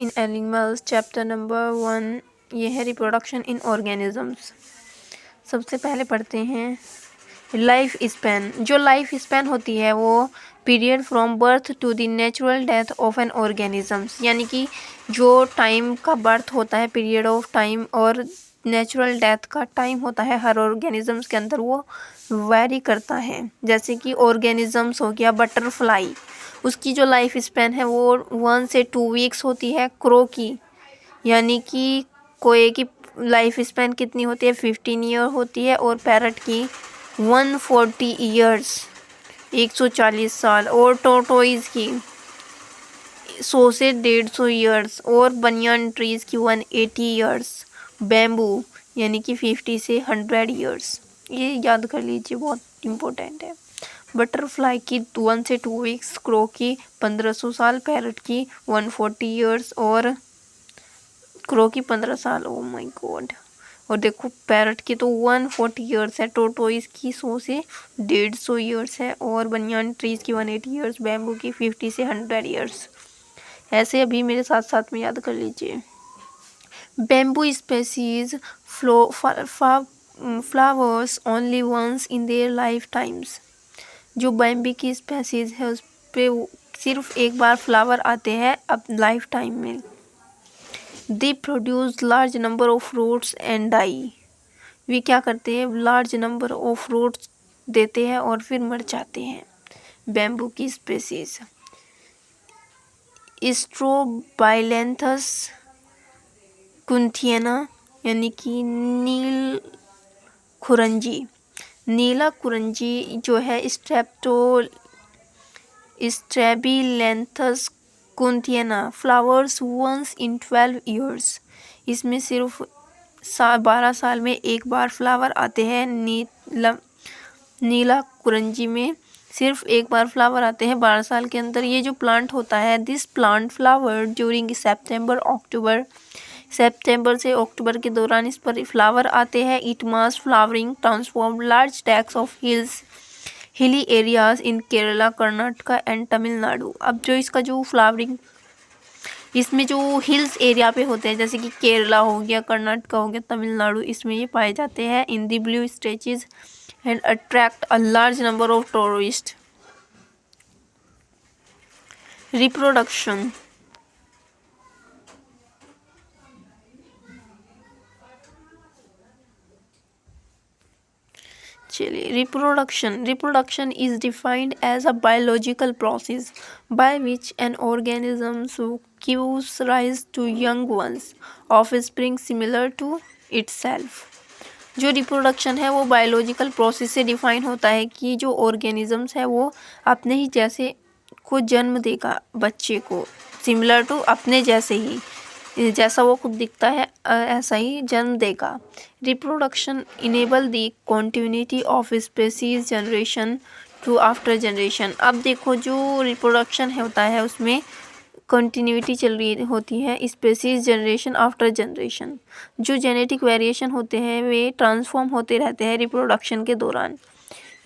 इन animals chapter number 1, ये है reproduction in organisms. सबसे पहले पढ़ते हैं लाइफ स्पैन। जो लाइफ स्पैन होती है वो period from birth to the natural death of an organisms, यानी कि जो टाइम का बर्थ होता है, पीरियड ऑफ टाइम, और नेचुरल डेथ का टाइम होता है हर ऑर्गेनिजम्स के अंदर, वो वैरी करता है। जैसे कि ऑर्गेनिजम्स हो गया बटरफ्लाई, उसकी जो लाइफ स्पैन है वो 1 से 2 वीक्स होती है। क्रो की, यानी कि कोए की लाइफ स्पैन कितनी होती है, 15 ईयर होती है। और पैरट की 140 ईयर्स, 140 साल। और टोटोइज की 100 से 150 ईयर्स। और बनियान ट्रीज की 180 ईयर्स। बैम्बू यानी कि 50 से 100 ईयर्स। ये याद कर लीजिए, बहुत इम्पोर्टेंट है। बटरफ्लाई की 1 से 2 वीक्स, क्रो की 1500 साल, पैरट की 140 ईयर्स और क्रो की 15 साल। Oh my God. और देखो पैरट की तो 140 ईयर्स है, टोटोइस की 100 से 150 ईयर्स है, और बनियान ट्रीज की 180 ईयर्स, बैम्बू की 50 से 100 ईयर्स। ऐसे अभी मेरे साथ साथ में याद कर लीजिए। Bamboo species flowers only once in their life times. जो बैम्बी की स्पेसीज है उस पे सिर्फ एक बार फ्लावर आते हैं अब लाइफ टाइम में। They produce large number of fruits and die. वे क्या करते हैं, लार्ज नंबर ऑफ फ्रूट्स देते हैं और फिर मर जाते हैं। बैम्बू की स्पेसीज स्ट्रोबाइलेंथस कुंथियना, यानी कि नील खुरंजी। नीला कुरंजी जो है स्ट्रेबिलेंथस कुंथियना फ्लावर्स वंस इन 12 ईयर्स। इसमें सिर्फ 12 साल में एक बार फ्लावर आते हैं। नीला कुरंजी में सिर्फ एक बार फ्लावर आते हैं 12 साल के अंदर। ये जो प्लांट होता है, दिस प्लांट फ्लावर ड्यूरिंग सितंबर से अक्टूबर के दौरान इस पर फ्लावर आते हैं। It mass flowering transform large tax of hilly areas in Kerala, Karnataka and Tamil Nadu. अब जो इसका जो फ्लावरिंग, इसमें जो हिल्स एरिया पे होते हैं, जैसे कि केरला हो गया, कर्नाटका हो गया, तमिलनाडु, इसमें ये पाए जाते हैं in the blue stretches and attract a large number of tourist. Reproduction. चलिए, reproduction is defined as a biological process by which an organism gives rise to young ones, offspring similar to itself। जो reproduction है वो biological process से define होता है कि जो organisms है वो अपने ही जैसे को जन्म देगा, बच्चे को सिमिलर टू अपने जैसे ही, जैसा वो खुद दिखता है ऐसा ही जन्म देगा। Reproduction enable the continuity of species generation to after generation. अब देखो जो रिप्रोडक्शन होता है उसमें कंटिन्यूटी चल रही होती है स्पेसीज जनरेशन आफ्टर जनरेशन। जो जेनेटिक वेरिएशन होते हैं वे ट्रांसफॉर्म होते रहते हैं रिप्रोडक्शन के दौरान।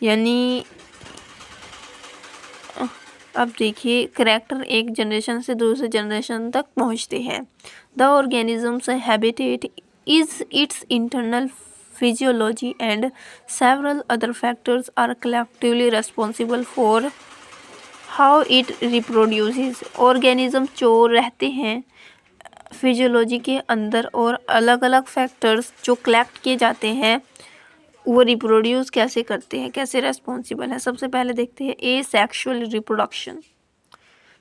यानी अब देखिए, करैक्टर एक जनरेशन से दूसरे जनरेशन तक पहुंचते हैं। The organisms habitat is its internal physiology and several other factors are collectively responsible for how it reproduces. Organism जो रहते हैं फिजियोलॉजी के अंदर, और अलग अलग फैक्टर्स जो कलेक्ट किए जाते हैं वो रिप्रोड्यूस कैसे करते हैं, कैसे रेस्पॉन्सिबल है। सबसे पहले देखते हैं asexual reproduction.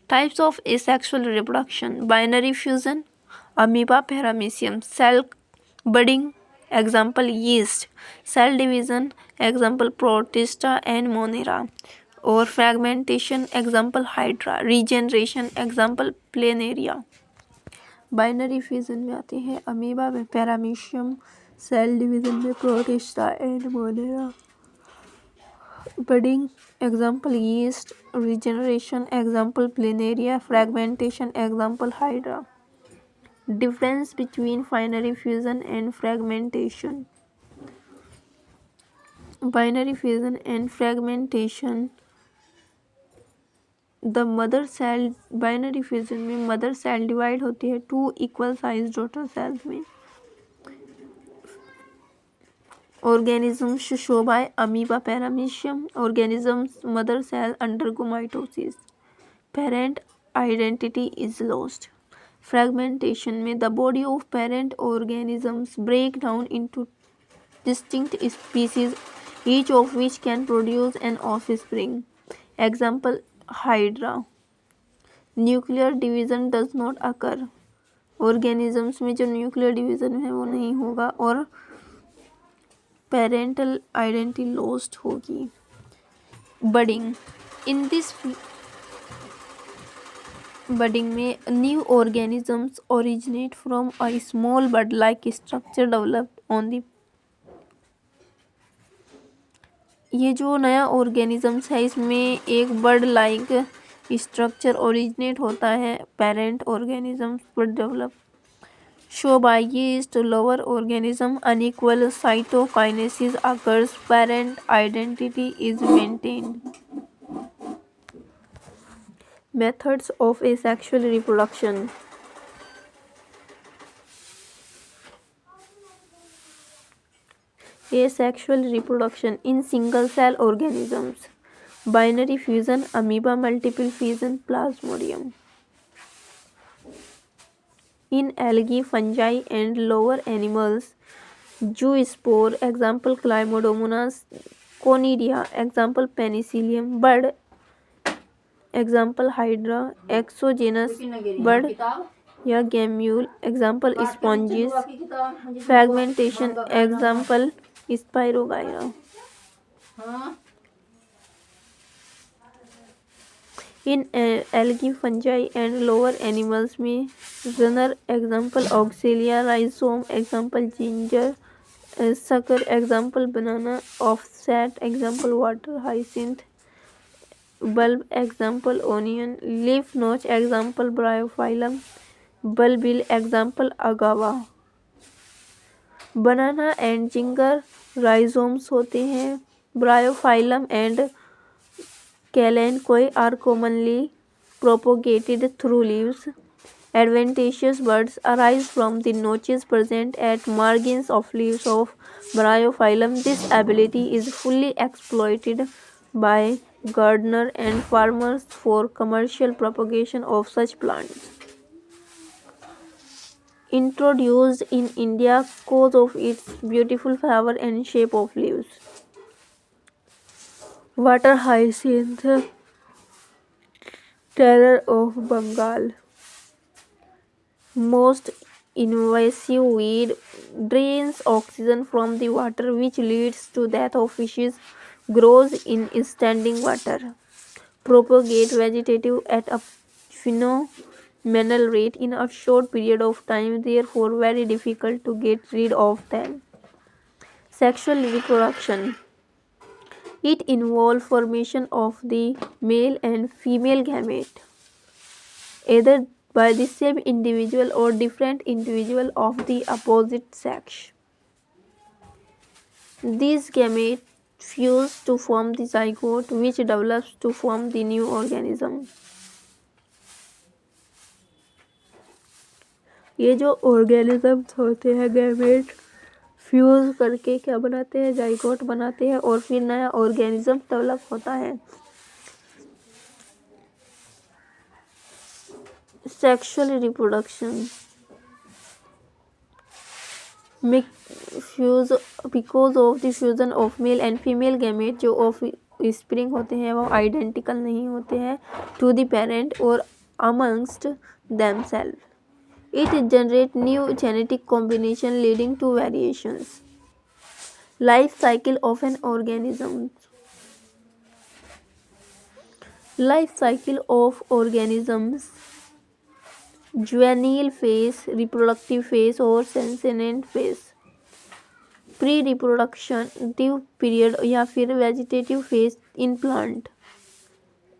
Types of asexual reproduction: binary fusion, amoeba paramecium, cell budding, example yeast, cell division, example protista and monera, और fragmentation, example hydra, regeneration, example planaria. Binary fusion में आते हैं अमीबा में पैरामीशियम, सेल डिवीजन में protista and monera, budding example yeast, regeneration example planaria, fragmentation example hydra. Difference between binary fusion and fragmentation. Binary fusion and fragmentation. The mother cell binary fusion में mother cell divide होती है 2 equal size daughter cells में। Organisms show by amoeba paramecium. Organisms mother cell undergo mitosis. Parent identity is lost. Fragmentation में the body of parent organisms break down into distinct species, each of which can produce an offspring. Example Hydra. Nuclear division does not occur. Organisms में जो nuclear division है वो नहीं होगा और parental identity lost होगी। Budding in this budding में new organisms originate from a small bud like structure developed on the. ये जो नया ऑर्गेनिजम्स है इसमें एक बर्ड लाइक स्ट्रक्चर ओरिजिनेट होता है पेरेंट ऑर्गेनिजम्स पर develop. Show by yeast lower organism unequal cytokinesis occurs, parent identity is maintained. Methods of asexual reproduction. Asexual reproduction in single cell organisms. Binary fusion, amoeba multiple fission, plasmodium. In algae, fungi and lower animals, zoospore, example Chlamydomonas, Conidia, example Penicillium, bird, example Hydra, exogenous bird या gamule, example sponges, fragmentation, example Spirogyra. In algae, fungi and lower animals में runner, example auxilia, rhizome, example ginger, sucker, example banana, offset, example water hyacinth, bulb, example onion, leaf notch, example bryophyllum, bulbil, example agave. Banana and ginger rhizomes होते हैं। Bryophyllum and kalanchoe are commonly propagated through leaves. Adventitious buds arise from the notches present at margins of leaves of Bryophyllum. This ability is fully exploited by gardeners and farmers for commercial propagation of such plants. Introduced in India because of its beautiful flower and shape of leaves. Water hyacinth, terror of Bengal. Most invasive weed drains oxygen from the water, which leads to death of fishes. Grows in standing water. Propagate vegetative at a phenomenal rate in a short period of time, therefore very difficult to get rid of them. Sexual reproduction. It involves formation of the male and female gamete, either by the same individual or different individual of the opposite sex. These gametes fuse to form the zygote, which develops to form the new organism. ये जो organisms होते हैं gamete fuse करके क्या बनाते हैं, zygote बनाते हैं और फिर नया ऑर्गेनिज्म डेवलप होता है। Sexual reproduction fuse because of the fusion of male and female gamete जो ऑफ स्प्रिंग होते हैं वो आइडेंटिकल नहीं होते हैं टू द पेरेंट और amongst themself. It generates new genetic combination leading to variations. Life cycle of an organism. Life cycle of organisms. Juvenile phase, reproductive phase or senescent phase. Pre-reproductive period या फिर vegetative phase in plant.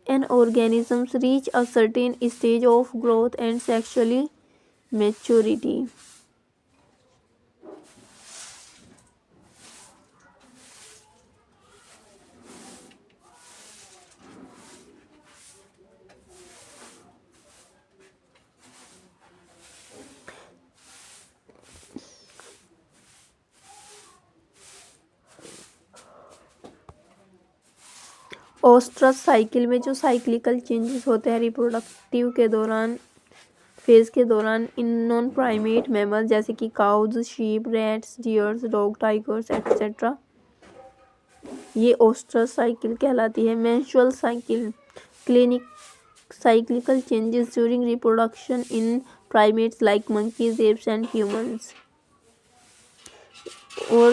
An organisms reach a certain stage of growth and sexually maturity. Oestrus cycle में जो cyclical changes होते हैं reproductive के दौरान phase के दौरान इन नॉन प्राइमेट मैमल जैसे कि cows, sheep, rats, deers, dog, tigers etcetera, ये ओस्ट्रस साइकिल कहलाती है। Menstrual cycle clinic cyclical changes during reproduction in primates like monkeys, apes and humans. Or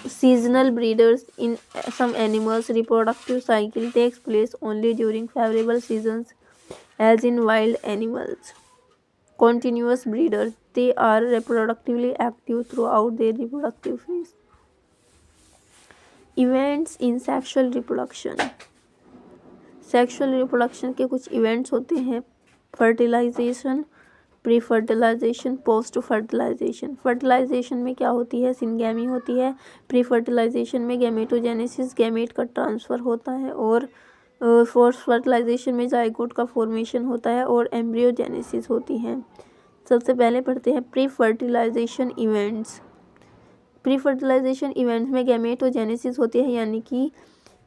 seasonal breeders in some animals, reproductive cycle takes place only during favorable seasons as in wild animals. Continuous breeders, they are reproductively active throughout their reproductive phase. Events in sexual reproduction. Sexual reproduction के कुछ events होते हैं। Fertilisation, pre fertilisation, post fertilisation. Fertilisation में क्या होती है, syngamy होती है। प्री फर्टिलाइजेशन में गैमेटोजेनेसिस, गैमेट का ट्रांसफ़र होता है। और पोस्ट फर्टिलाइजेशन में जाइगोट का फॉर्मेशन होता है और एम्ब्रियोजेनेसिस होती है। सबसे पहले पढ़ते हैं pre fertilisation events. Pre fertilisation events में गैमेटोजेनेसिस होती है, यानी कि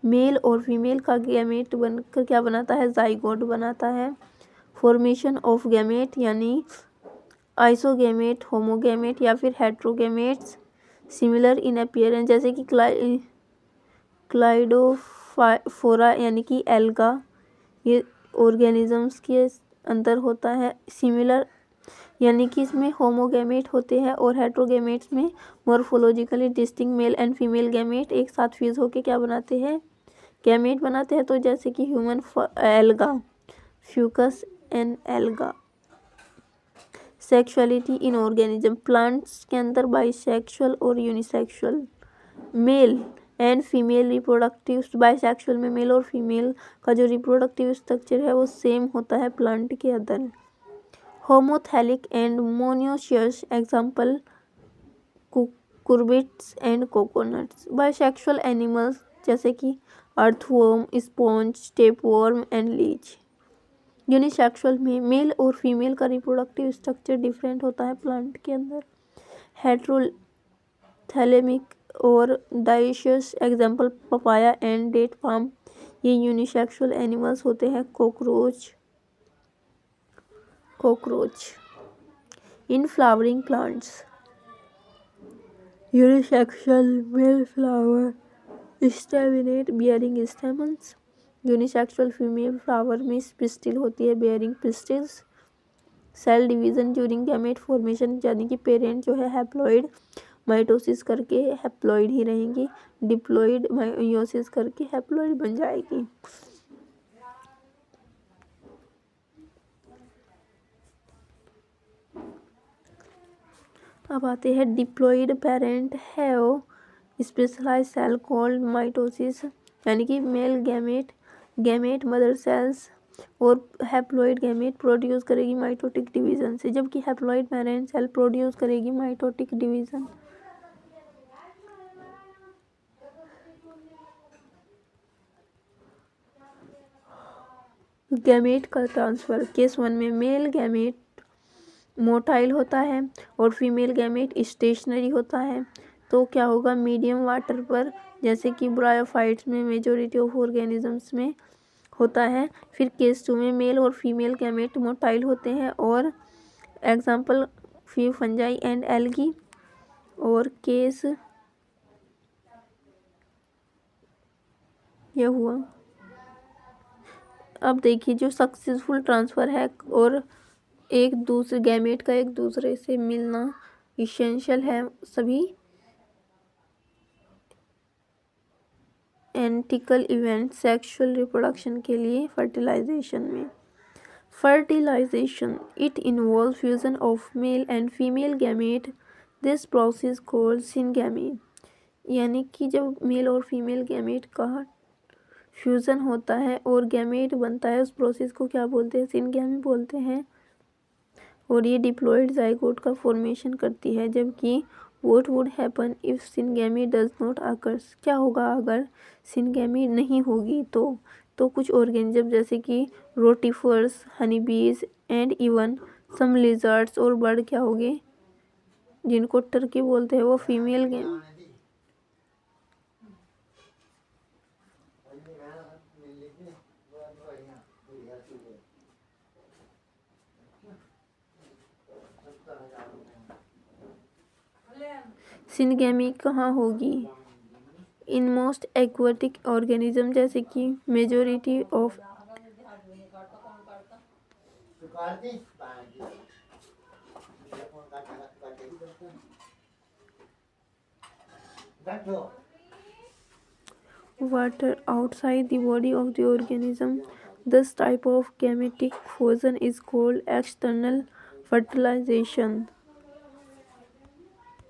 मेल और फीमेल का गैमेट बनकर क्या बनाता है, जाइगोट बनाता है। फॉर्मेशन ऑफ गैमेट यानी आइसोगैमेट, होमोगैमेट या फिर हेट्रोगैमेट्स सिमिलर इन अपीयरेंस, जैसे कि क्लाइडोफोरा यानी कि एल्गा, ये ऑर्गेनिजम्स के अंदर होता है। सिमिलर यानी कि इसमें होमोगैमेट होते हैं और हेट्रोगैमेट्स में morphologically distinct mail and female gamete एक साथ फ्यूज होकर क्या बनाते हैं, गैमेट बनाते हैं। तो जैसे कि human alga, Fucus and alga. Sexuality in organism, plants के अंदर बाइसेक्सुअल और unisexual, mail and female reproductive. Bisexual में मेल और फीमेल का जो रिप्रोडक्टिव स्ट्रक्चर है वो सेम होता है प्लांट के अंदर। Homothallic and monoecious, example cucurbits and coconuts. Bisexual animals जैसे कि earthworm, sponge, tapeworm and leech. Unisexual में मेल और फीमेल का रिप्रोडक्टिव स्ट्रक्चर डिफरेंट होता है प्लांट के अंदर। हेट्रोथैलेमिक और dioecious, example papaya and date palm, ये यूनिसेक्सुअल एनिमल्स होते हैं। Cockroach in flowering plants, unisexual male flower staminate bearing stamens, unisexual female flower में पिस्टिल होती है bearing pistils. Cell division during gamete formation, यानी कि पेरेंट जो है हैप्लॉइड माइटोसिस करके हैप्लॉइड ही रहेंगी, डिप्लॉइड मायोसिस करके हैप्लॉइड बन जाएगी। अब आते हैं diploid parent have specialised cell called mitosis, यानी कि मेल गैमेट मदर सेल्स और हैप्लॉइड गैमेट प्रोड्यूस करेगी माइटोटिक डिवीजन से, जबकि हैप्लॉइड पेरेंट सेल प्रोड्यूस करेगी माइटोटिक डिवीजन। गैमेट का ट्रांसफर, केस 1 में मेल गैमेट मोटाइल होता है और फीमेल गैमेट स्टेशनरी होता है। तो क्या होगा, मीडियम वाटर पर, जैसे कि ब्रायोफाइट्स में मेजोरिटी ऑफ ऑर्गेनिजम्स में होता है। फिर केस 2 में मेल और फीमेल गैमेट मोटाइल होते हैं और एग्जाम्पल फंजाई एंड एल्गी। और केस ये हुआ। अब देखिए जो सक्सेसफुल ट्रांसफ़र है और एक दूसरे गैमेट का एक दूसरे से मिलना इसेंशियल है सभी एंटिकल इवेंट सेक्सुअल रिप्रोडक्शन के लिए। फर्टिलाइजेशन में, fertilisation it involve fusion of male and female gamete, this process called syngamy, यानी कि जब मेल और फीमेल गैमेट का फ्यूज़न होता है और गैमेट बनता है, उस प्रोसेस को क्या बोलते हैं, सिनगैमी बोलते हैं। और ये डिप्लॉइड जाइगोट का फॉर्मेशन करती है। जबकि what would happen if syngamy does not occurs, क्या होगा अगर सिनगैमी नहीं होगी तो कुछ ऑर्गेनिज्म जैसे कि rotifers, honeybees and even some lizards और बर्ड क्या होंगे, जिनको टर्की बोलते हैं, वो फीमेल सिनगेमी कहाँ होगी? इन मोस्ट एक्वाटिक ऑर्गेनिज्म जैसे कि majority of water outside the body of the organism. This type of gametic fusion is called external fertilization.